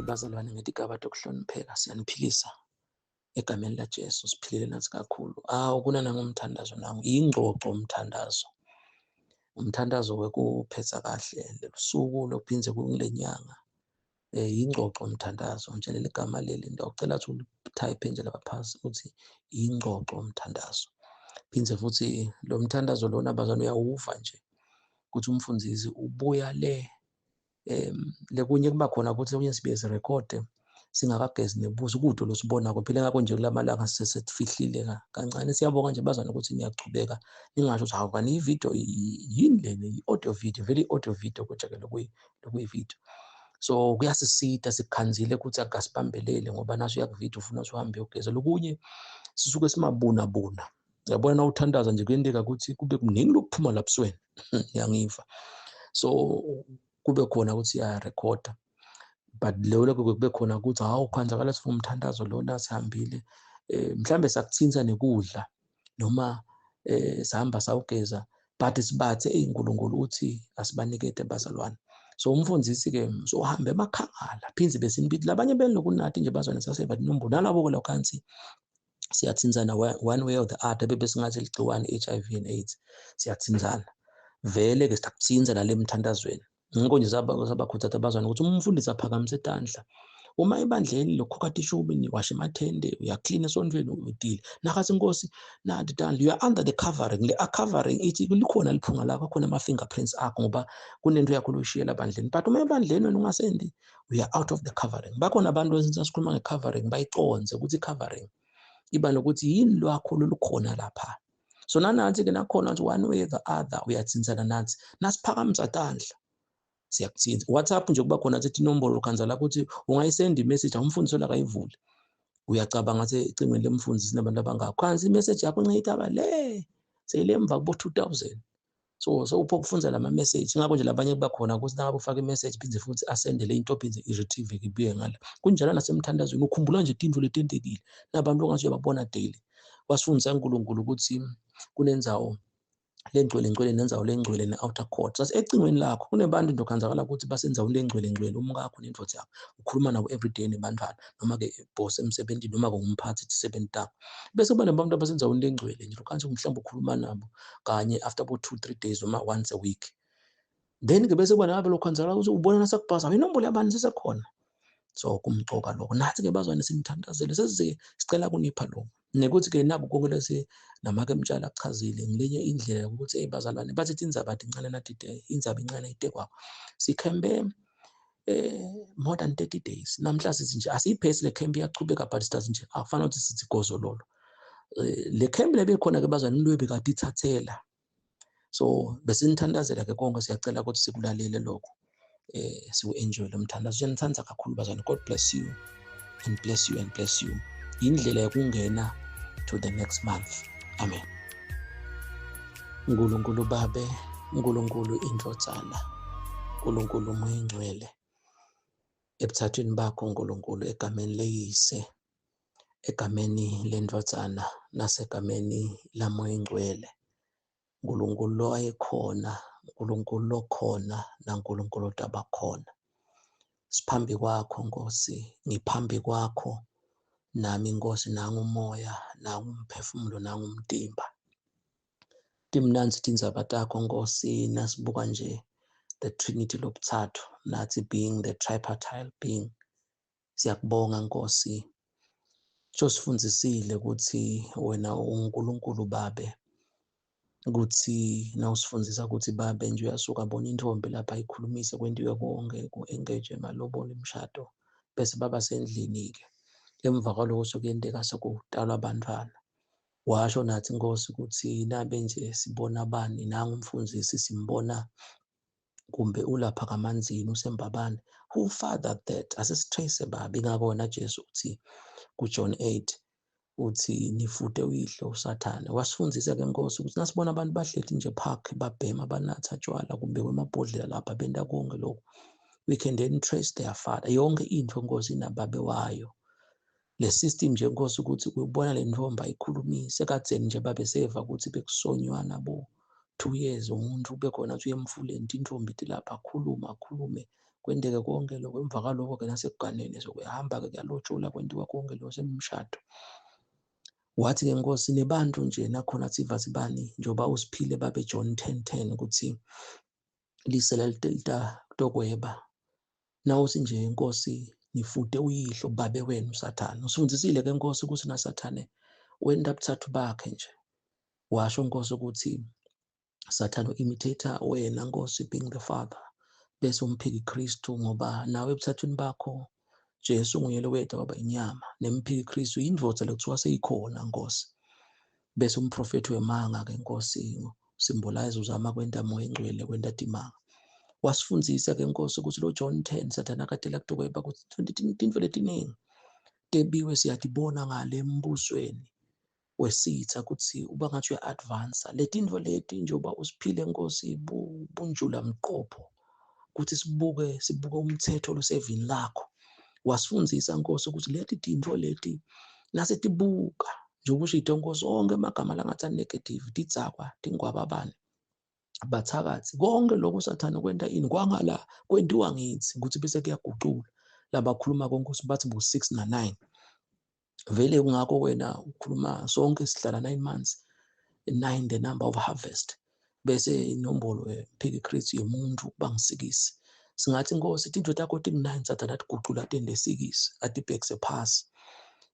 Bazalwane, ngetigaba tokuhlonipheka siyaniphilisa egameni laJesu, siphilile nathi kakhulu. Kunana ngomthandazo nangu, ingxoxo umthandazo. Umthandazo wekuphetha kahle lesuku lokuphinze kule nyanga. Ingxoxo umthandazo, nje leli gama leli ngiyacela ukuthi utype nje lapha phansi ukuthi ingxoxo umthandazo. Phindze futhi lo mthandazo lona bazalwane uyawuva nje ukuthi umfundisi ubuya lekunye kuba khona ukuthi okunye sibuye sirekhode singakagezi nebuso kude lo sibonako phela ngakho nje kulamalanga sesifihlile kancane. Siyabonga nje bazana ukuthi niyachubeka ningasho ukuthi hawu kanti i-video yini lena i-audio video, vele i-audio video kodwa ke lokuyi-video. So kuyasisita sikukhanzile ukuthi akusibambelele ngoba naso uyakuvidiyo ufuna uhambe uyogeza. Lokunye sisuke simabunabuna. Uyabona na uthandaza nje kuyenteka ukuthi kube kuningi lokuphuma lapsweni yangiva. So kube khona ukuthi siyarekhoda, but lelo kube khona ukuthi hawu kwenzakala sifuna umthandazo lona sihambile mhlambe sakuthinta nekudla noma sahamba sawugeza but sibathe uNkulunkulu uthi asibanikete bazalwane. So umfundisi ke so uhambe emakhangala phinze besinibili labanye benokunathi nje bazalwane sasebathi nombo nalabo la phansi siyathinzana one way or the other bebesingathi ligciwane HIV and AIDS siyathinzana vele ke sakuthinza la lemthandazweni. Ngikho nje sabakhuthaza abazwana ukuthi umfundisi aphakamise idandla uma ebandleni lokhokha tishubi niwashe emathende uyaklina esontweni udile nakathi inkosi nathi idandla, you are under the covering. Le covering ithi likhona liphunga lakho khona ama fingerprints akho ngoba kunento yakho loyishiyela ebandleni, but uma ebandleni wena ungasendi we are out of the covering. Bakhona abantu esasikhuluma nge-covering bayiconze ukuthi i-covering iba nokuthi yini lwakho lolukhona lapha. So nanathi ke nakhona nje one way or the other uyathinzana nathi nasiphakamisa idandla siyakuthinta. WhatsApp nje kuba khona sethi inombolo khanza la ukuthi ungayisenda imessage umfundisi la kayivule. Uyacabanga ukuthi ecingweni lemfundisi nabantu abangakho. Khansi imessage yakho ncitha le seyilemva kubo 2000. So uphokufunza lama message ngakho nje labanye kuba khona ukuthi nangabe ufaka imessage phinze futhi asendele into phinze i-retrieve ibuye ngala. Kunjalo nasemthandazweni ukhumbula nje into letentekile nabantu ongathi uyababona daily. Wasifundisa uNkulunkulu ukuthi kunenzawo lengcwele nenzawo lengcwele ne-outer court. Sase ecingweni lakho kunebantu nje okhanzakala ukuthi basenzawo lengcwele umkakho nendvodza yakho ukhuluma nabo everyday nebantwana noma ke boss emsebenzini noma ke umphathi isebenzi yakho. Bese kuba nabantu abasenzawo lengcwele nje lokhansi mhlawumbe ukhuluma nabo kanye after about 2-3 days noma once a week. Then ke bese kuba nabe lokhanzakala ukuthi ubona nasakubhaza inombolo yabani sisekhona. So kumcoka lokho nathi ke bazwane simthandazele sesize sicela kunipha lokho nekuthi ke nabo konke lesi namake emtshela achazile ngelinye indlela ukuthi bazalwane bathi indzaba incane nathi indzaba incane itekwa sikhembe more than 30 days namhla sithi nje asiyiphesi le camp iyachubeka but sithi nje akufanele ukuthi sithi gozololo le camp lebe khona ke bazwane into ebekade ithathela. So besinithandazela ke konke siyacela ukuthi sikulalele lokho siwu-enjoy lo mthandazo. Siyanithanda kakhulu bazalwane. God bless you and bless you and bless you. Indlela yokungena to the next month. Amen. Nkulunkulu Babe, Nkulunkulu Indvodzana, Nkulunkulu Moya Ngcwele, ebuthathweni bakho Nkulunkulu egameni leyise, egameni lendvodzana nasegameni laMoya Ngcwele. Nkulunkulu lo ayekhona, Nkulunkulu lokhona naNkulunkulu otabakhona. Siphambi kwakho Nkosi, ngiphambi kwakho nami Nkosi nangumoya, nangumphefumulo, nangumtimba. Timnanzi tindzaba takho Nkosi nasibuka nje the Trinity lobuthathu nathi being the tripartite being. Siyakubonga Nkosi. Sifundisile ukuthi wena uNkulunkulu Babe. Ukuthi nawusifundisa ukuthi Babe nje uyasuka bona intombi lapha ikhulumise kwentiwe konke ku-engage emalobolo imshado bese baba sendlini ke. Emva kwalokho sokuyenteka sokutalwa abantwana. Washo nathi Nkosi ukuthi nabe nje sibona abani nangumfundisi simbona kumbe ulapha kamanzini usembabane. Who fathered that? Asesitrace Babe ngakona Jesu uthi kuJohn 8 uthi nifute uyihlo uSathane. Wasifundisa ke Nkosi ukuthi nasibona abantu bahleli nje park babhema banatha tshwala kumbe kwemabhodlela lapha benda konke lokho. We can then trace their father. Yonke into Nkosi nababe wayo. Le system nje Nkosi ukuthi ubona le ntombi ayikhulumise kadzeni nje babe seva ukuthi bekusonywana bo 2 years umuntu ube khona uthi uyemfuleni intombi ithi lapha khulume kwenteke konke lokho. Emva kalokho-ke nasekuganeni sokuyahamba-ke kuyalotshulwa kwenziwa konke lokho semshado. Wathi-ke Nkosi nebantu nje nakhona thiva zibani njengoba uSiphile babe John 10:10 ukuthi lisela litokweba. Nawuthi nje Nkosi nifute uyihlo babe wena uSathane. Usifundisile-ke Nkosi ukuthi naSathane wenda buthathu bakhe nje. Washo Nkosi ukuthi Sathane u-imitator wena Nkosi being the Father, bese umphiki Kristu ngoba nawe ebuthathweni bakho Jesu nguyena wedwa waba inyama, nemphiki Kristu indvodza lekuthiwa seyikhona Nkosi. Bese umprofethi wemanga-ke Nkosi symbolize uzama kwenta moya engcwele kwenta timanga. Wasifundzisa-ke Nkosi ukuthi lo John 10 Sathane akatela kutokweba ukuthi tintfo letiningi tebiwe siyatibona ngale embusweni wesitha ukuthi uba ngathi uya-advansa letintfo leti njengoba uSiphile Nkosi bunjula mqopho ukuthi sibuke umthetho losevini lakho. Wasifundzisa Nkosi ukuthi leti tintfo leti nasetibuka njengoba ushito Nkosi onke amagama langathi negative tidzakwa tingwababane bathakathi konke lokho uSathane kwenta ini kwangala kwentiwa ngithi ukuthi bese kuyagucula labakhuluma konke bathi bu-6 na-9. Vele kungakho wena ukhuluma sonke sihlala 9 months, 9 the number of harvest. Bese inombolo mphiki Kristu yomuntu bangisikisi. Singathi Nkosi tintfo takho ting-9 Sathane atigucula tende sikisi atibhekise phasi.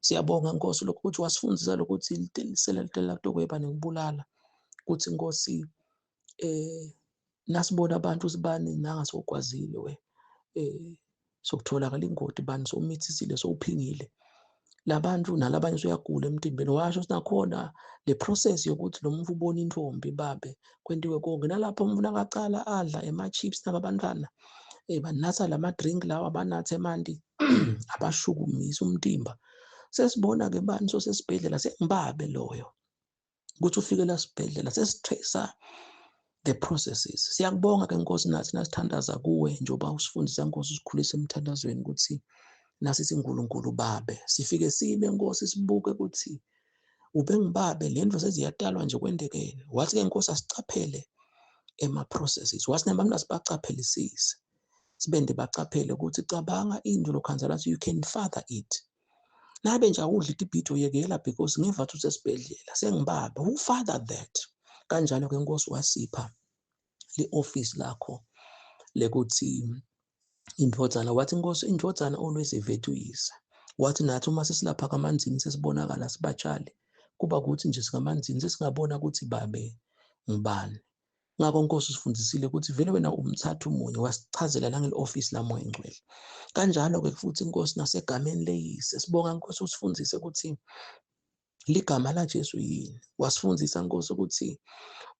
Siyabonga Nkosi lokho ukuthi wasifundisa lokuthi lisela litela kutokweba nekubulala ukuthi Nkosi nasibona abantu sibani nangasokwazile we sokutholakala ingoti bani somithisile sowuphingile labantu nalabanye soyagula emtimbeni. Washo sinakhona le process yokuthi lo muntu ubona intombi babe kwentiwe konke nalapho umuntu akacala adla ema-chips nabantwana banatha lama-drink lawa banathe emanti abashukumisa umtimba. Sesibona-ke bani sosesibhedlela sengibabe loyo ukuthi ufike la sibhedlela sesitracer the processes. Siyakubonga-ke Nkosi nathi nasithandaza kuwe njengoba usifundisa Nkosi usikhulisa emthandazweni ukuthi nasithi uNkulunkulu babe sifike sime Nkosi sibuke ukuthi ubengibabe lento seziyatalwa nje kwendekene. Wathi-ke Nkosi asicaphele ema-processes. Wathi nabantu asibacaphelisise sibende bacaphele ukuthi cabanga into lokhanza lathi you can father it. Nabe nje awudla itibhidvo yekela because ngiva ukuthi usesibhedlela sengibabe who father that. Kanjalo-ke Nkosi wasipha le-office lakho lekuthi indvodzana. Wathi Nkosi indvodzana always ivethe uyise. Wathi nathi uma sesilapha kamanzini sesibonakala sibatshali kuba ukuthi nje singamanzini sesingabona ukuthi babe ngibani. Ngakho Nkosi usifundisile ukuthi vele wena umthathu munye wasichazela nangeli-office lamoya engcwele. Kanjalo-ke futhi Nkosi nasegameni leyise sibonga Nkosi usifundise ukuthi ligama la Jesu yini. Wasifundisa Nkosi ukuthi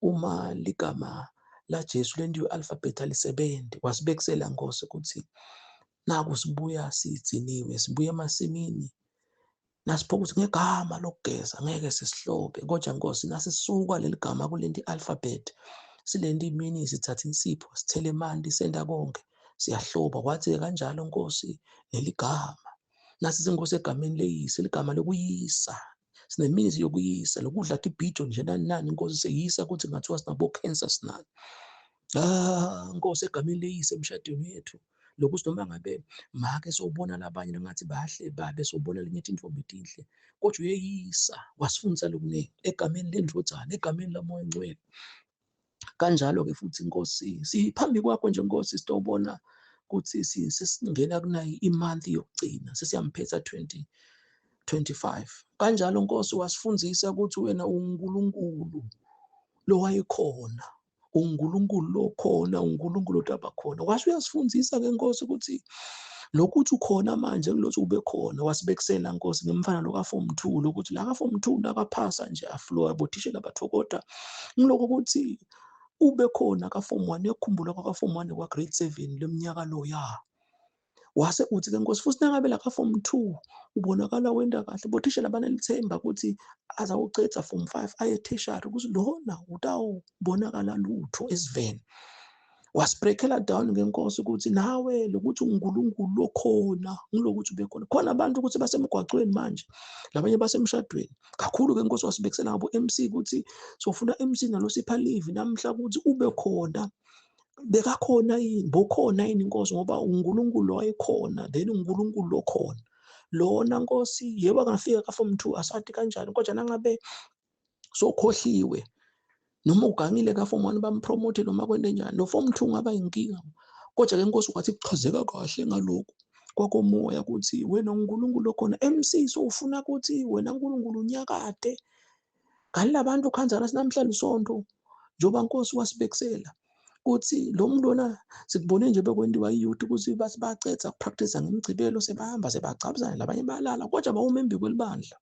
uma ligama la Jesu lentiwe alphabet alisebenzi. Wasibekisela Nkosi ukuthi naku sibuya sigciniwe sibuya emasimini nasipho ukuthi ngegama lokugeza ngeke sisihlobe kodwa Nkosi nasisuka leli gama kulenti alphabet silenti imini sithatha insipho sithele emanti senda konke siyahloba. Kwathi kanjalo Nkosi neligama nasi Nkosi egameni leyise ligama lokuyisa sinemini yokuyisa lokudla tibhidvo nje nani Nkosi seyisa ukuthi ngathiwa sinabo cancer sinani. Nkosi egameni leyise emshadweni wethu lokuthi noma ngabe make sobona labanye langathi bahle babe sobona lenye intfombi tinhle kodwa uyeyisa. Wasifundisa lokuningi egameni lendvodzana egameni lamoya engcwele. Kanjalo-ke futhi Nkosi siphambi kwakho nje Nkosi sitobona ukuthi sesingena kunayo imonth yokugcina sesiyampheza 2025. Kanjalo Nkosi wasifundisa ukuthi wena uNkulunkulu lo wayekhona uNkulunkulu lo khona uNkulunkulu otaba khona. Washo uyasifundisa-ke Nkosi ukuthi lokuthi ukhona manje kulothi ube khona. Wasibekisela Nkosi ngemfana lo ka-form 2 lokuthi la ka-form 2 nakaphasa nje aflow abothishela bathokoda ngiloko ukuthi ube khona ka-form 1 yokukhumbula kwa-form 1 kwa-grade 7 leminyaka lo ya. Wase uthi-ke Nkosi futhi nangabe la ka-form 2 ubonakala wenda kahle bothishela banelithemba ukuthi azawuceda form 5 aye tertiary ukuthi lona utawubonakala lutho esiveni. Wasibreakela down ngenkosi ukuthi nawe lokuthi uNkulunkulu lokhona ngilokuthi ube khona. Khona abantu ukuthi basemgwaqweni manje labanye basemshadweni. Kakhulu-ke Nkosi wasibekisela ngabo MC ukuthi sofuna MC nalo sipha leave namhla ukuthi ube khona bekakhona yini, bokhona yini Nkosi, ngoba uNkulunkulu wayekhona, then uNkulunkulu lokhona. Lona Nkosi, yebo angafika ka-form 2 asathi kanjani, kodwa nangabe sokhohliwe, noma ugangile ka-form 1 bampromote noma kwente njani, no-form 2 ngaba inkinga. Kodwa-ke Nkosi kwathi kuchazeka kahle ngalokhu kwakomoya ukuthi wena uNkulunkulu okhona. MC ufuna ukuthi wena uNkulunkulu unyakade ngale labantu khanzana sinamhlanje sonto, njengoba Nkosi wasibekisela ukuthi lo muntu lona sikubone nje bekwentiwa i-youth ukuthi bathi bacetha ukupractice ngemigcibelo, sebahamba sebagcabuzana labanye balala, kodwa bawume embi kwelibandla.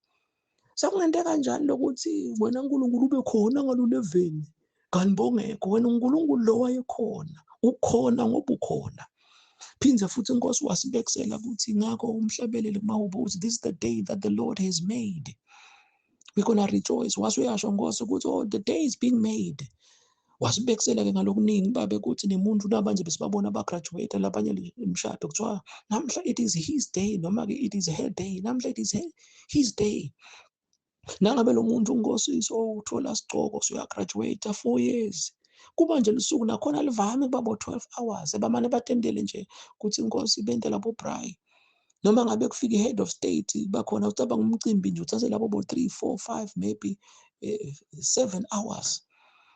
Sakungente kanjani lokuthi wena uNkulunkulu ube khona ngaluleveni kanti bongekho? Wena uNkulunkulu lo wayekhona, ukhona ngoba ukhona. Phindze futhi Nkosi wasibekisela ukuthi ngakho umhlabelele kumawubo ukuthi this is the day that the Lord has made, we're gonna rejoice. Wasuyasho Nkosi ukuthi oh, the day is being made. Wasibekisela-ke ngalokuningi babe kuthi nemuntu nabanje besibabona abagraduate labanye imishado kuthiwa namhla it is his day, noma-ke it is her day, namhla it is his day. Nangabe lo muntu Nkosi uthola sigcoko uyagraduate 4 years, kuba nje lisuku nakhona livame kuba bo-12 hours, ebamane batendele nje ukuthi Nkosi bende labo braai. Noma ngabe kufika i-head of state bakhona ucabanga umcimbi nje uthathe labo bo-3, 4, 5 maybe 7 hours.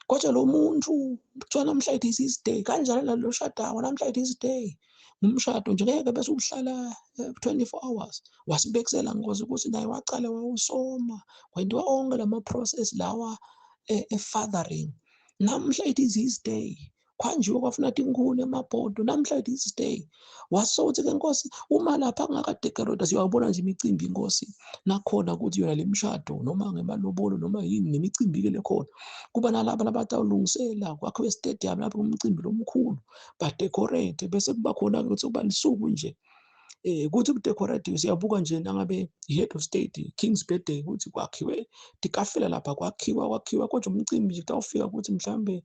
Kodwa lo muntu kuthiwa namhla it is his day, kanjalo nalo shadayo namhla it is his day. Ngumshado nje ngeke bese uhlala 24 hours. Wasibekisela Nkosi ukuthi naye wacala wawusoma, kwenziwa onke lama-process lawa e-fathering. Namhla it is his day. Kwanjiwa kwafuna inkhulu emabhodo, namhla it is his day. Wasothi-ke Nkosi uma lapha kungakadekorethwa siyawabona nje imicimbi Nkosi, nakhona ukuthi yona le mishado noma ngemalobolo noma yini nemicimbi-ke lekhona, kuba nalaba labatawulungisela kwakhiwe istadium lapho umcimbi lomkhulu badekorete, bese kuba khona-ke ukuthi kuba lisuku nje kuthi kudekoretiwe siyabuka nje nangabe i-head of state King's birthday ukuthi kwakhiwe tikafela lapha kwakhiwa, kodwa umcimbi nje kutawufika ukuthi mhlambe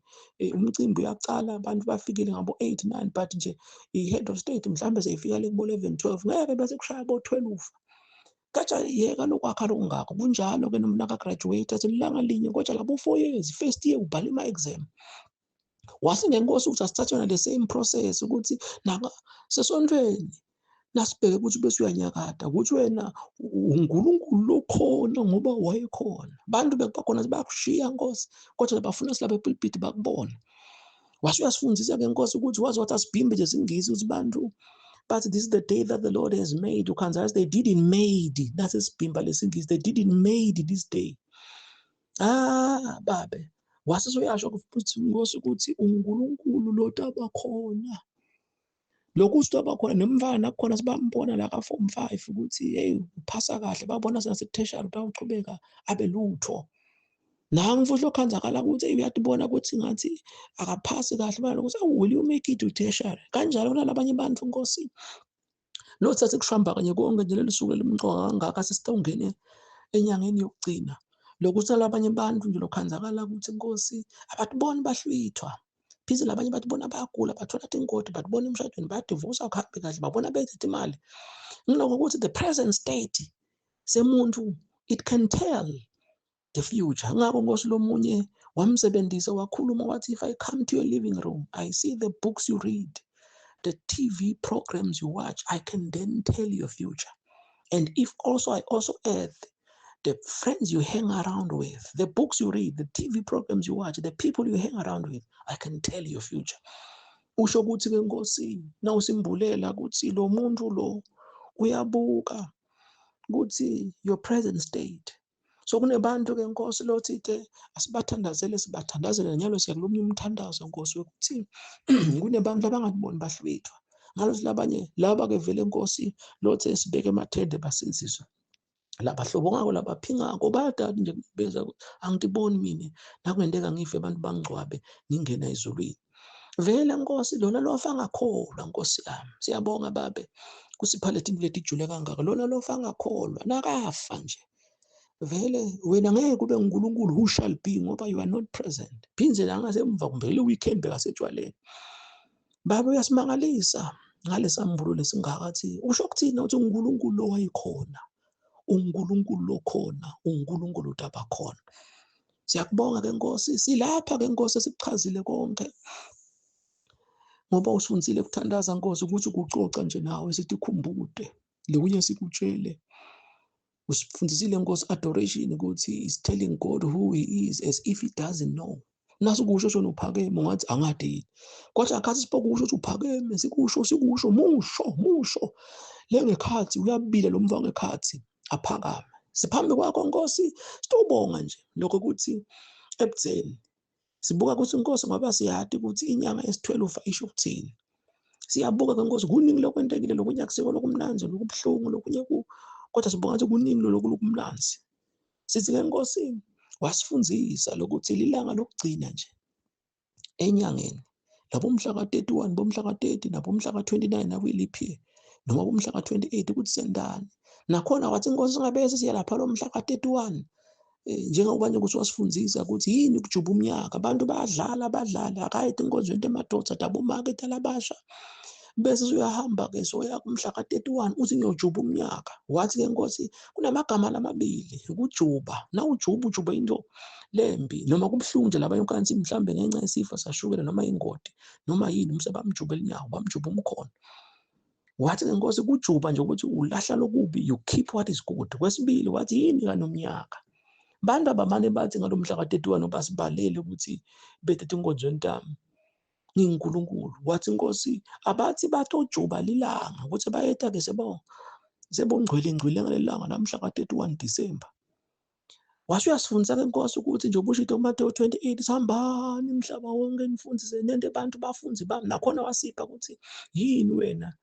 umcimbi uyacala abantu bafikile ngabo 8, 9, but nje i-head of state mhlambe seyifika le kubo 11, 12 ngeke bese kushaya bo 12. Katsha yeka lokwakha lokungakho kunjalo-ke noma naka-graduate selilanga linye, kodwa labo 4 years first year ubhala ima-exam. Wasingenkosi ukuthi asithathe yona the same process ukuthi sesontweni nasibheke ukuthi bese uyanyakada ukuthi wena uNkulunkulu lokhona ngoba wayekhona. Abantu bekubakhona bakushiya Nkosi, kodwa bafuna silapha epulpit bakubona. Wasuyasifundisa-ke Nkosi ukuthi wathi asibhimbe nje singisi ukuthi bantu bathi this is the day that the Lord has made. Ukhanzazi they didn't made, nasi sibhimba lesingisi, they didn't made this day. Babe wasesuyasho futhi Nkosi ukuthi uNkulunkulu lo tabakhona. Lokhu usithoba khona nemvana kukhona sibambona la ka-form 5 ukuthi hey uphasa kahle, babona senase-tertiary utawuchubeka abe lutho. Nangu futhi lokhanzakala ukuthi uyatibona ukuthi ngathi akaphasi kahle bani ukuthi will you make it to tertiary? Kanjalo nalabanye abantu Nkosi. Lo thathe kushamba kanye konke nje leli suku elimqoka kangaka sesitawungene enyangeni yokugcina. Lokuthi nalabanye abantu nje lokhanzakala ukuthi Nkosi abatiboni bahlwithwa. Phize labanye bathi bona bayagula bathola ingoti batibona emshadweni bayadivosa akuhambi kahle babona bethethe imali. Ngiloko ukuthi the present state semuntu it can tell the future. Ngakho Nkosi lo munye wamsebenzisa wakhuluma wathi if I come to your living room, I see the books you read, the TV programs you watch, I can then tell your future. And if also I also add the friends you hang around with, the books you read, the TV programs you watch, the people you hang around with, I can tell your future. Usho ukuthi-ke Nkosi nawusimbulela ukuthi lo muntu lo uyabuka ukuthi your present state. So kunebantu-ke Nkosi lothi-ke sibathandazele nyalo siyakulomnye umthandazo Nkosi ukuthi kunebantu abangatiboni bahlwithwa. Ngalothi labanye laba-ke vele Nkosi lothi sibeke emathende basiziswe. Labahlobo ngako labaphingako bayadala nje beza angitiboni mina nakwendeka ngife abantu bangcwabe ngingena ezulwini. Vele Nkosi lona lofa ngakholwa Nkosi yami. Siyabonga babe kusiphalethini lethu ijule kangaka. Lona lofa ngakholwa nakafa nje. Vele wena ngeke kube uNkulunkulu who shall be ngoba you are not present. Phinze la ngasemva kumbe le weekend bekasetshwaleni. Babe uyasimangalisa ngalesambulo lesingakathi usho ukuthina uthi uNkulunkulu lo wayekhona. uNkulunkulu lokhona, uNkulunkulu utabakhona. Siyakubonga ke Nkosi, silapha ke Nkosi sikuchazile konke. ngoba usifundisile kuthandaza Nkosi ukuthi ukucoca nje nawe sithi khumbude lokunye sikutshele. Usifundisile Nkosi adoration ukuthi is telling God who he is as if he doesn't know. Nasu kusho shona uphakeme ungathi angade kodwa akhathi sipokusho ukuthi uphakeme sikusho musho lengekhathi uyabila lo mva ngekhathi aphakame siphambi kwakho Nkosi sitobonga nje lokho ukuthi ebutheni sibuka ukuthi Nkosi ngoba siyadi ukuthi inyanga esi-12 isho ukuthini. Siyabuka ke Nkosi kuningi lokwentekile lokunye akusiko lokumnanzi lokubuhlungu lokunye kodwa sibonga ukuthi kuningi lokumnanzi. Sithi ke Nkosi wasifundzisa lokuthi lilanga lokugcina nje enyangeni labo mhla ka-31 bomhla ka-30 nabo mhla ka-29 nakuyiliphi noma bomhla ka-28 ukuthi sendani nakhona wathi Nkosi singabe siya lapha lo mhla ka-31 njengoba nje ukuthi wasifundisa ukuthi yini ukujuba umnyaka abantu badlala akayede enkonzweni emadoda dabomake talabasha bese uyahamba ke soya kumhla ka-31 uthi ngiyojuba umnyaka. Wathi ke Nkosi kunamagama lamabili ukujuba ujuba into lembi noma kubuhlungu nje labanye kanti mhlambe ngenxa yesifo sashukela noma ingodi noma yini umsebamjubela inyawo bamjuba umkhono. Wathi ke Nkosi kujuba nje ukuthi ulahla lokubi you keep what is good. Kwesibili wathi yini kanomnyaka bantu abamane bathi ngalo mhla ka-31 basibalele ukuthi bethethe inkonzo yentamo ngiNkulunkulu. Wathi Nkosi abathi batojuba lilanga ukuthi bayeta ke sebongcwele ngalelanga namhla ka-31 December. Washo uyasifundisa ke Nkosi ukuthi nje ubushito kuMateyu 28 sihambani umhlaba wonke nifundise nende abantu bafunzi bami nakhona wasipha ukuthi yini wena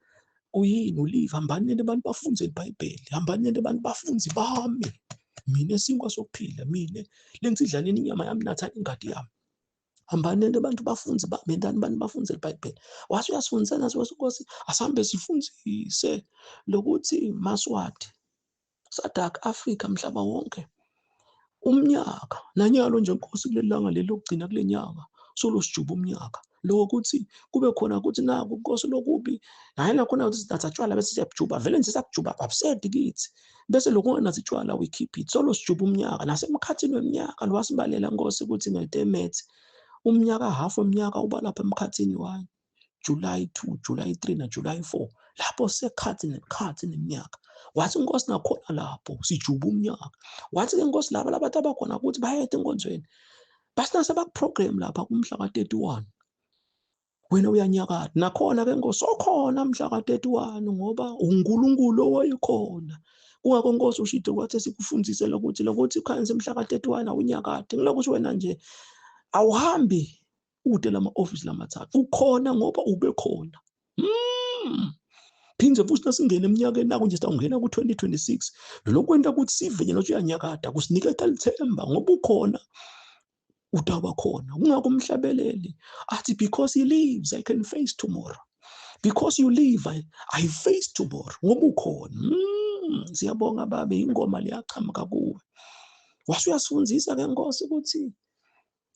uyini ulive hambani nende abantu bafunze iBhayibheli hambani nende abantu bafunzi bami mina esinkwa sokuphila mina lengitsidlaneni inyama yami nathani ingadi yami hambani nende abantu bafunzi bami ndani abantu bafunze iBhayibheli. Washo uyasifundisa naso Nkosi asambe sifundise lokuthi Maswati Sadak Africa mhlaba wonke umnyaka nanyalo nje Nkosi kulelanga lelokugcina kule nyanga solo sijuba umnyaka lokuthi kube khona ukuthi naku Nkosi lokubi hayi nakhona ukuthi sidathatshwala bese siyajuba vele nje siyajuba absedi kithi bese lokho nasitshwala we keep it solo sijuba umnyaka nasemkhathini weminyaka lo wasibalela Nkosi ukuthi ngetemethi umnyaka half weminyaka uba lapha emkhathini 1 July 2 July 3 na July 4 lapho sekhathi nekhathi neminyaka. Wathi Nkosi nakhona lapho sijuba umnyaka. Wathi ke Nkosi laba labantu abakhona ukuthi bayede enkonzweni basinase bakuprogram lapha kumhla ka-31 wena uyanyakatha nakhona ke Nkosi okhona mhla ka-31 ngoba uNkulunkulu owayekhona kungakho Nkosi ushito kwathi sikufundise lokuthi khansi mhla ka-31 awunyakathe ngilokuthi wena nje awuhambi ude lama office lamathathu ukhona ngoba ube khona. Phindze futhi nasingena eminyakeni naku nje sawungena ku-2026 lokwenta ukuthi sive nothi uyanyakatha kusinikeza lithemba ngoba ukhona udaba khona kungakho umhlabeleli athi because he lives I can face tomorrow because you live I face tomorrow ngoba ukhona. Siyabonga babe ingoma liyachama kuwe. Washo uyasifundisa ke Nkosi ukuthi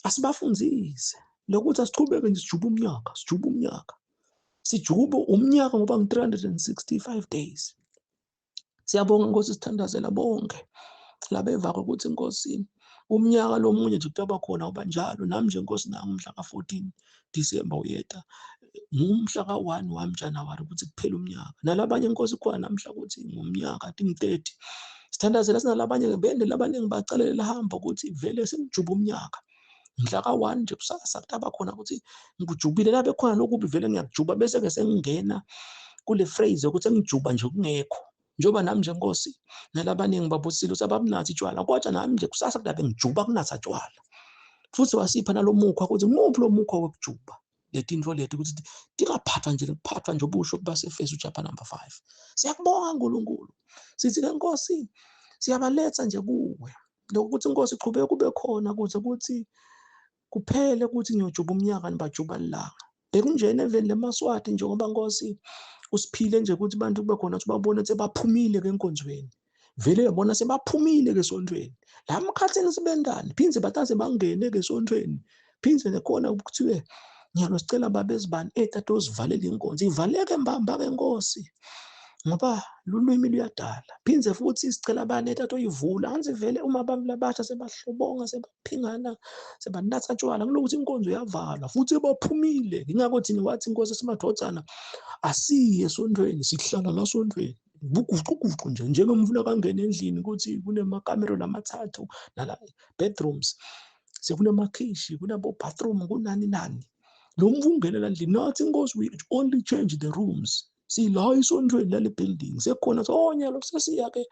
asibafundzise lokuthi asichubeke nje sijuba umnyaka sijuba umnyaka ngoba ngi-365 days. Siyabonga Nkosi sithandazela bonke labeva ukuthi Nkosi umnyaka lomunye nje kutaba khona uba njalo nami nje Nkosi nami umhla ka-14 December uyeta ngumhla ka-1 January ukuthi kuphela umnyaka nalabanye Nkosi khona namhla ukuthi ngumnyaka athi ngi-30 sithandazela sinalabanye bende labaningi bacalela lahamba ukuthi vele sengijuba umnyaka mhla ka-1 nje kusasa kutaba khona ukuthi ngikujubile labe khona lokubi vele ngiyakujuba bese ke sengingena kule phrase ukuthi engijuba nje kungekho njoba nami nje Nkosi nalabaningi babusile usabamnathi tshwala kodwa nami nje kusasa kudabe ngijuba kunatha tshwala futhi wasipha nalomukho ukuthi nguphi lo mukho wokujuba letinto leti ukuthi kuphathwa nje ubusho base Efesu chapter number 5. Siyakubonga uNkulunkulu sithi ke Nkosi siyabaletha nje kuwe lokuthi Nkosi qhubeka kube khona kuze ukuthi kuphele ukuthi ngiyojuba umnyaka nibajuba lilanga bekunjena eveni leMaswati njengoba Nkosi usiphile nje ukuthi abantu kube khona ukuthi babone ukuthi baphumile ke enkonzweni vele yabona sebaphumile ke esontweni la mkhathini sibendani phindze bataze bangene ke esontweni phindze nekhona ukuthiwe ngiyalo sicela babezibani etatozvalela inkonzo ivaleke mbamba ke Nkosi ngoba lulwimi luyadala. Phindze futhi sicela abanetha atoyivula anze vele uma abantu labasha sebahlobonga sebaphingana sebanatha tshwala kunokuthi inkonzo yavalwa futhi baphumile. Ingakho thina wathi inkosi esimadvodzana asiye esontweni sihlala la sontweni buguquguqu nje njengomfuna kangena endlini ukuthi kunemakamero lamathathu nala bedrooms sekunemakhishi kunabo bathroom kunani nani lo mvungelela endlini nathi inkosi we only change the rooms sila isontweni lale building sekhona onyalo sesiyake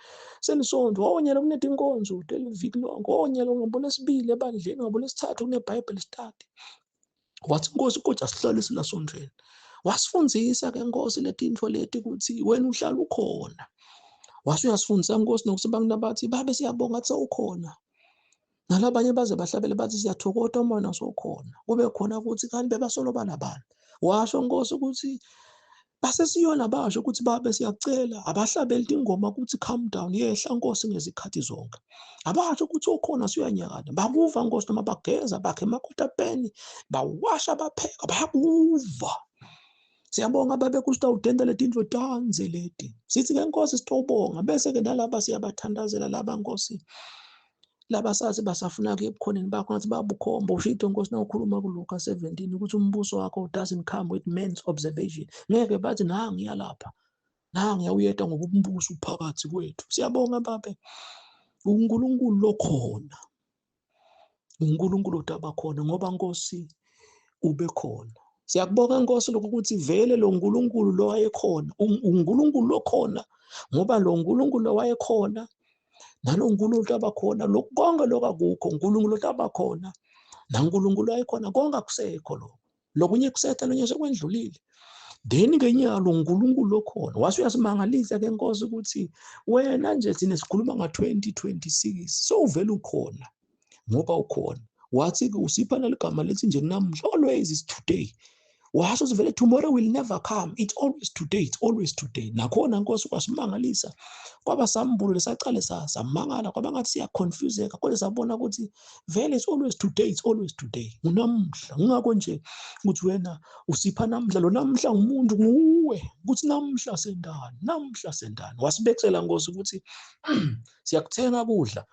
senisonto onyalo kunethe inkonzo televiki lonke onyalo ngabona sibili ebandleni ngabona sithathu kuneBible study wathi inkosi kodwa sihlale sila sontweni wasifundisa ke inkosi letintfo leti ukuthi wena uhlala ukhona washo uyasifundisa inkosi nokuthi bathi babe siyabonga ukuthi ukhona nalabanye baze bahlabele bathi siyathokoza uma wena sokhona kube khona ukuthi kanti bebasolo banabantu washo inkosi ukuthi base siyona basho ukuthi babe siyacela abahlabeli ingoma ukuthi calm down yehla inkosi ngezikhathi zonke abasho ukuthi ukhona siyanyakana babuva inkosi noma bageza bakhe emakotapeni bawasha bapheka bayakuva siyabonga babe kusitawudenda letintfo tanze leti sithi ke inkosi sitobonga bese ke nalaba siyabathandazela laba inkosi laba sathi basafuna ke ebukhoneni bakho ngathi babukhomba ushito inkosi nawukhuluma kuLuka 17 ukuthi umbuso wakho doesn't come with men's observation ngeke bathi nangiya lapha nangiya uyeda ngoba umbuso uphakathi kwethu siyabonga babe uNkulunkulu lokhona uNkulunkulu otabakhona ngoba inkosi ube khona siyakubonga inkosi lokuthi vele lo uNkulunkulu lo wayekhona uNkulunkulu lokhona ngoba lo uNkulunkulu lo wayekhona nalo uNkulunkulu abakhona lokonke lokakukho uNkulunkulu otabakhona naNkulunkulu ayikhona konke akusekho lokunye kusetha lonye sekwendlulile then ke nyalo uNkulunkulu lokhona wasuyasimangalisa ke inkosi ukuthi wena nje thina sikhuluma nga2026 so uvela ukhona ngoba ukhona wathi ke usipha naligama lethi nje namhla always is today washo vele tomorrow will never come it's always today it's always today nakhona inkosi kwasimangalisa kwaba sambulo lesaqale samangala kwaba ngathi siya confuseka kodwa sabona ukuthi vele it's always today it's always today unamhla ngakho nje ukuthi wena usipha namhla lo namhla umuntu nguwe ukuthi namhla sendani wasibekela inkosi ukuthi siyakuthenga kudla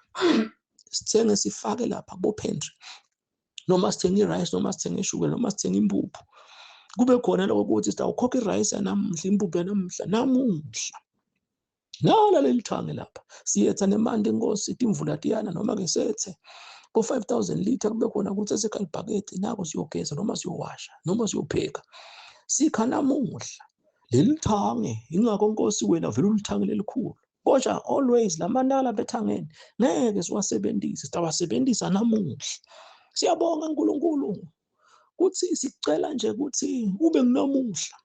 sithenge sifake lapha bo pantry noma sithenge rice noma sithenge sugar noma sithenge impuphu kube khona lokho ukuthi sitawukhokha irice yanamhla impuphu yanamhla namuhla nala lelithange lapha siyetha nemandi inkosi imvula tiyana noma ke sethe ko 5000 liter kube khona ukuthi esekalibhaketi nako siyogeza noma siyowasha noma siyopheka sikha namuhla lelithange ingakho inkosi wena vele ulithange lelikhulu kodwa always lamanala bethangeni ngeke siwasebenzise sitawasebenzisa namuhla siyabonga uNkulunkulu kuthi sicela nje ukuthi ube kunamuhla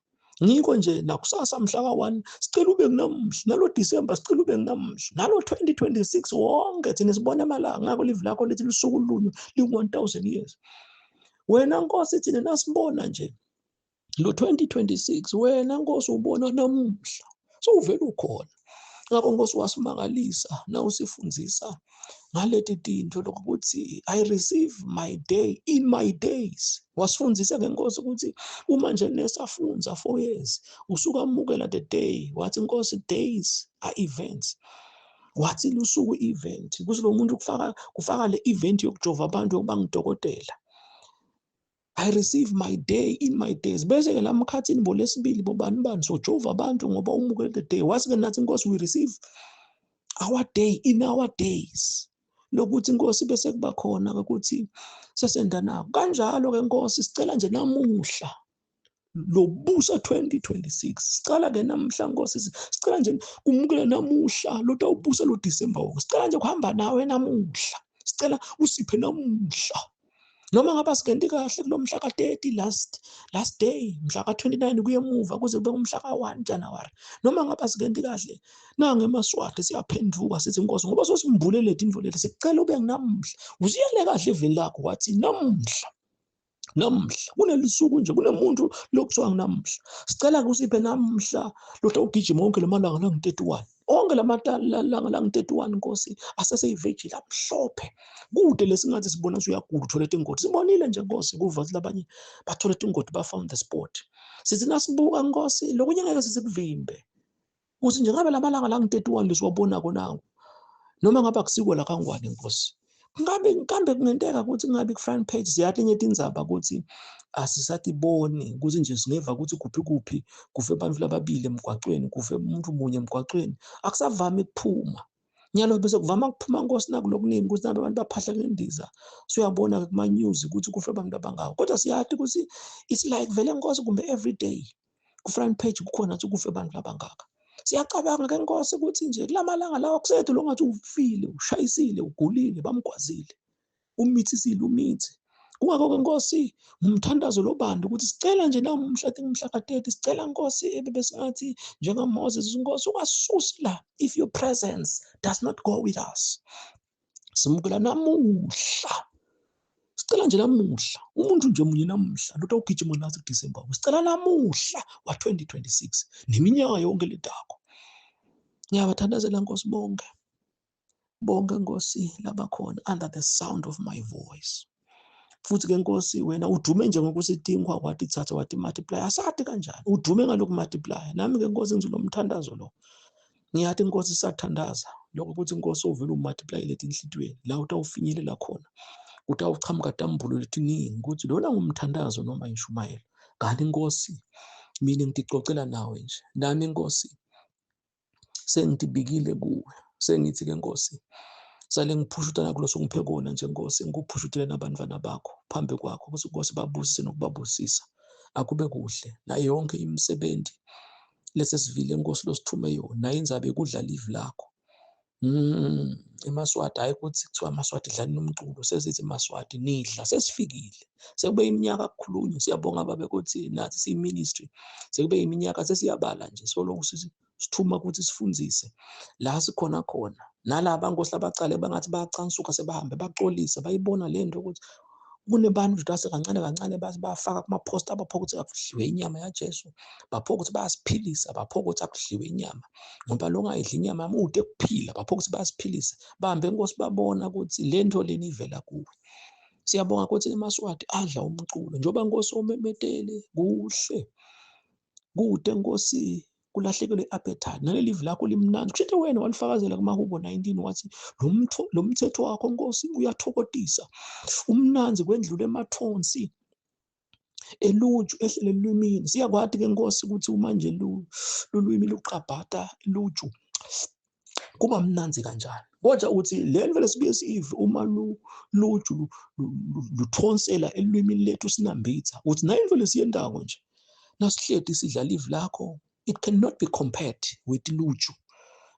ngikho nje nakusasa mhla ka1 sicela ube kunamuhla nalo December sicela ube kunamuhla nalo 2026 wonke thina sibona amalanga ngakho live lakho lethi lusuku lunye li1000 years wena inkosi thina nasibona nje lo 2026 wena inkosi ubona namuhla so uvela ukhona ngakho inkosi wasimangalisa na usifundisa ngaleti tinto lokuthi I receive my day in my days wasifundisa ke inkosi ukuthi uma nje nesafunza 4 years usuka amukela the day wathi inkosi days are events wathi lusuku event kuze lo muntu kufaka le event yokujova abantu yokuba ngidokotela I receive my day in my days bese ke lamkhathini bolesibili bobani sojova abantu ngoba umukela the day wathi ke nathi inkosi we receive our day in our days lokuthi inkosi bese kuba khona ukuthi sesenda nako kanjalo ke inkosi sicela nje namuhla lobusa 2026 sicela ke namhla inkosi sicela nje kumukela namuhla lotawubusa lo December sicela nje kuhamba nawe namuhla sicela usiphe namuhla noma ngaba sikendi kahle kulomhla ka30 last day mhla ka29 kuyemuva kuze kube umhla ka1 January noma ngaba sikendi kahle nange emaswati siyaphenduka sithi inkosi ngoba sosimbulele indvo leti sicela ube namuhla usiyele kahle eveni lakho wathi namuhla kunelisuku nje kunemuntu lokuthiwa namuhla sicela kusiphe namuhla lotawugijima wonke lamalanga langu31 onke lamalanga langu31 inkosi aseseyivegile amhlophe kude lesingathi sibona uyagula uthola ingoti sibonile nje inkosi kuvazi labanye bathola ingoti ba found the spot sithi nasibuka inkosi lokunye ngeke sisikuvimbe Uthi nje ngabe lamalanga la ngi-31 lesiwabona konango noma ngabe akusiko la kangwane Nkosi. Kambe kungenteka ukuthi kungabi ku-front page ziyathi enye indzaba ukuthi asisatiboni ukuthi nje singeva ukuthi kuphi kufe abantu lababili emgwaqweni, kufe umuntu munye emgwaqweni. Akusavami ukuphuma. Nyalo bese kuvama ukuphuma Nkosi nakulokuningi ukuthi nabe abantu baphahla ngendiza. Siyabona kuma-news ukuthi kufe abantu abangako. Kodwa siyathi ukuthi it's like vele Nkosi kumbe every day ku-front page kukhona ukuthi kufe abantu abangaka. Siyacabanga ke Nkosi ukuthi nje kulamalanga lawa kusethu lo ngathi ufile, ushayisile, ugulile, bamgwazile. Umithisiile umithi. Kungakho-ke Nkosi ngumthandazo lobanda ukuthi sicela nje namuhla ka-30 sicela Nkosi besingathi njengaMoses Nkosi ungasusi la if your presence does not go with us. Simukela namuhla. Sicela nje namuhla. Umuntu nje munye namuhla lotho ugijima nathi kuDisemba. Sicela namuhla wa-2026 neminyaka yonke ledako. Ngiyabathandazela Nkosi bonke. Bonke Nkosi labakhona under the sound of my voice. Futhi ke Nkosi wena udume nje ngokusidingwa kwathi thatha wathi multiply asathi kanjani udume ngaloku multiply nami ke Nkosi ngizolo mthandazo lo ngiyathi Nkosi sathandaza lokho ukuthi Nkosi uvela umultiply lethi inhlitweni la utawufinyelela khona utawuchamuka dambulo letiningi ukuthi lona ngumthandazo noma ishumayelo kanti Nkosi mina ngicocela nawe nje nami Nkosi sengitibikile kuwe sengithi ke Nkosi sale ngiphushutana kuloso ngiphe kona nje Nkosi ngikuphushutele nabantwana bakho phambi kwakho ukuthi Nkosi babusise nokubabusisa akube kuhle na yonke imisebenzi lesesivile Nkosi losithume yona naye inzabe kudla live lakho eMaswati hayi ukuthi kuthiwa aMaswati dlani nomculo sesithi eMaswati nidla sesifikile sekube iminyaka kukhulunywa siyabonga babe ukuthi nathi siyiministry sekube iminyaka sesiyabala nje soloku sithuma ukuthi sifundzise la sikhona khona nalaba Nkosi labacale bangathi bayacansuka sebahambe baxolisa bayibona lento ukuthi kunebantu nje kancane bafaka kuma-post abaphoqa ukuthi akudliwe inyama yaJesu baphoqa ukuthi bayasiphilisa baphoqa ukuthi akudliwe inyama ngoba lo ngayidla inyama mude kuphila baphoqa ukuthi bayasiphilisa bahambe Nkosi babona ukuthi lento leni ivela kuwe. Siyabonga ukuthi eMaswati adla umculo njoba Nkosi omemetele kuhle kude Nkosi kulahlekelwe appetite naleli live lakho limnandi kusho wena walifakazela kumahubo 19 wathi lo mthetho wakho Nkosi uyathokodisa umnanzi kwendlule emathonsi eluju ehlele lwimini siyakwathi ke Nkosi ukuthi manje lulwimi luqabhata luju kuba mnanzi kanjani kodwa uthi lento vele sibuye sive uma luju luthonsela elwimini lethu sinambitha uthi nayo vele siyendako nje nasihledi sidla live lakho it cannot be compared with luju.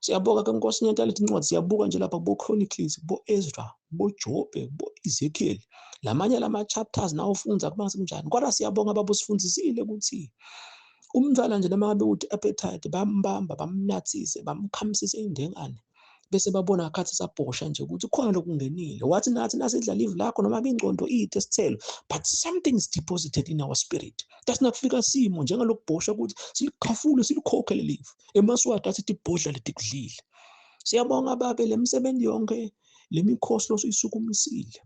Siyabonga ke Nkosi nyanta lethi incwadi siyabuka nje lapha bo Chronicles bo Ezra bo Jobe bo Ezekiel lamanye lama chapters nawo ufunza kuba senjani kodwa siyabonga babo sifundisile ukuthi umntwana nje noma ngabe uthi appetite bambamba bamnathise bamkhamisise indengane bese babona akhathi sabhosha nje ukuthi khona lokungenile wathi nathi nasidla live lakho noma ingcondo ithe sithelo but something is deposited in our spirit that's not fika simo njengalokubhosha ukuthi silikhafule silikhokhe le live eMaswati athi ibhodla letikudlile. Siyabonga babe lemisebenzi yonke lemikhosi losuyisukumisile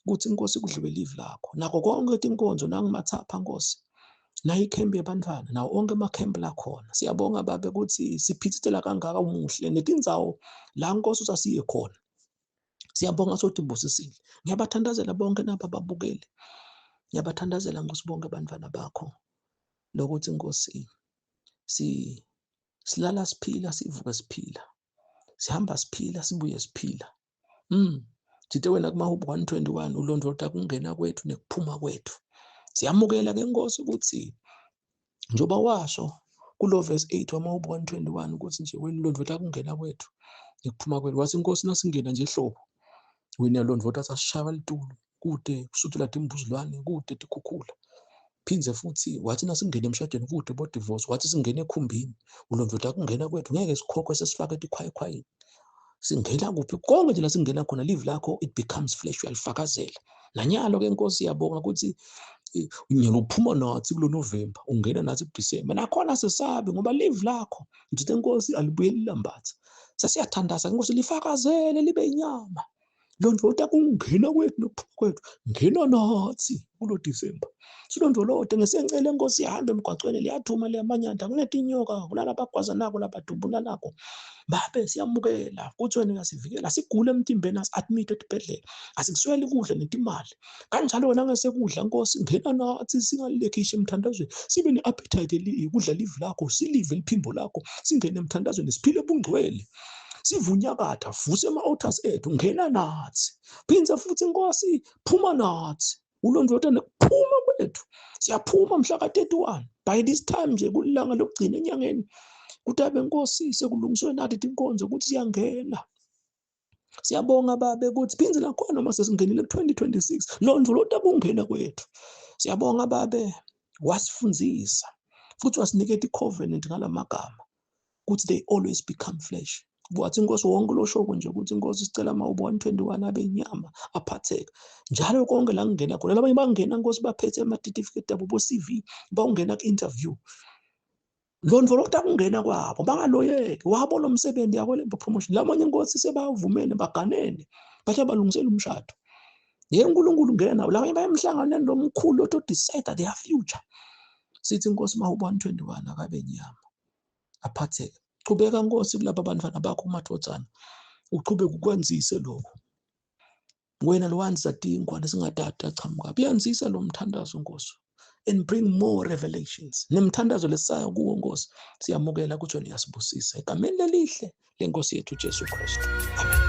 ukuthi Nkosi kudliwe live lakho nakho konke inkonzo nangimathapha Nkosi nayi camp yabantwana nawo onke ama-camp lakhona siyabonga babe ukuthi siphithithela kangaka umuhle netindzawo la Nkosi usasiye khona siyabonga sothi mbusisile. Ngiyabathandazela bonke naba babukele ngiyabathandazela Nkosi bonke abantwana bakho lokuthi Nkosi silala siphila sivuka siphila sihamba siphila sibuye siphila jite wena kumahubo 121 ulondoloza kungena kwethu nekuphuma kwethu. Siyamukela ke Nkosi ukuthi njoba washo kulo verse 8 wamahubo 121 ukuthi nje wena ulondoloza kungena kwethu nekuphuma kwethu wathi Nkosi nasingena nje ehlobo wena ulondoloza sasishaya litulu kude kusuthula imbuzulwane kude tikhukhula phinze futhi wathi nasingena emshadweni kude bo divorce wathi singena ekhumbini ulondoloza kungena kwethu ngeke sikhokhe sesifake etikhwayikhwayini singena kuphi konke nje la singena khona live lakho it becomes flesh uyalifakazela nanyalo ke Nkosi yabonga ukuthi unyelo uphuma nathi kulo November ungena nathi kuDisemba nakhona sesabe ngoba live lakho ngithi Nkosi alibuye lilambatha sasiyathandaza Nkosi lifakazele libe inyama Londoloda kungena kwethu nokuphuma kwethu, ngena nathi kulo Disemba. Silondolode ngesengcele Nkosi ihambe emgwaqweni, liyathuma liyamanyanda, kunethi inyoka kulala bagwaza nako labadubula nako. Babe siyamukela kuthi wena uyasivikela, asigule emtimbeni, asi-admit esibhedlela, asikusweli kudla netimali. Kanjalo wena ngesekudla Nkosi, ngena nathi singalilekhishi emthandazweni, sibe ne-appetite kudla livi lakho, silive liphimbo lakho, singene emthandazweni, siphile bungcwele. Sivunyakatha, vuse ama-altars ethu, ngena nathi. Phindze futhi Nkosi, phuma nathi. Ulondoloda nekuphuma kwethu. Siyaphuma mhla ka-31. By this time nje kulilanga lokugcina enyangeni, kutabe Nkosi sekulungiswe nathi tinkonzo ukuthi siyangena. Siyabonga Babe ukuthi phindze nakhona uma sesingenile ku-2026, londoloda kungena kwethu. Siyabonga Babe, wasifundzisa futhi wasiniketa i-covenant ngalamagama ukuthi they always become flesh. Wathi Nkosi wonke lo shoko nje ukuthi Nkosi sicela mawuba 121 abe inyama aphatheka. Njalo konke la kungena khona. Labanye bangena Nkosi baphethe ama-certificate abo bo-CV, bawungena ku-interview. Londoloda kungena kwabo, bangaloyeki, wabo lo msebenzi yakho le promotion. Lamanye Nkosi sebavumene baganene, bahle balungisela umshado. uNkulunkulu ngena, labanye bayemhlanganweni lo mkhulu to decide their future. Sithi Nkosi mawuba 121 akabe inyama aphatheka. Chubeka Nkosi kulaba bantwana bakho umathozana, uchubeke ukwenzise lokho. Wena lo wanza tingwane singadada chamuka, biyanzisa lo mthandazo Nkosi, and bring more revelations. Nemthandazo lesayo kuwo Nkosi, siyamukela ukuthi wena uyasibusisa egameni lelihle leNkosi yethu Jesu Kristu. Amen.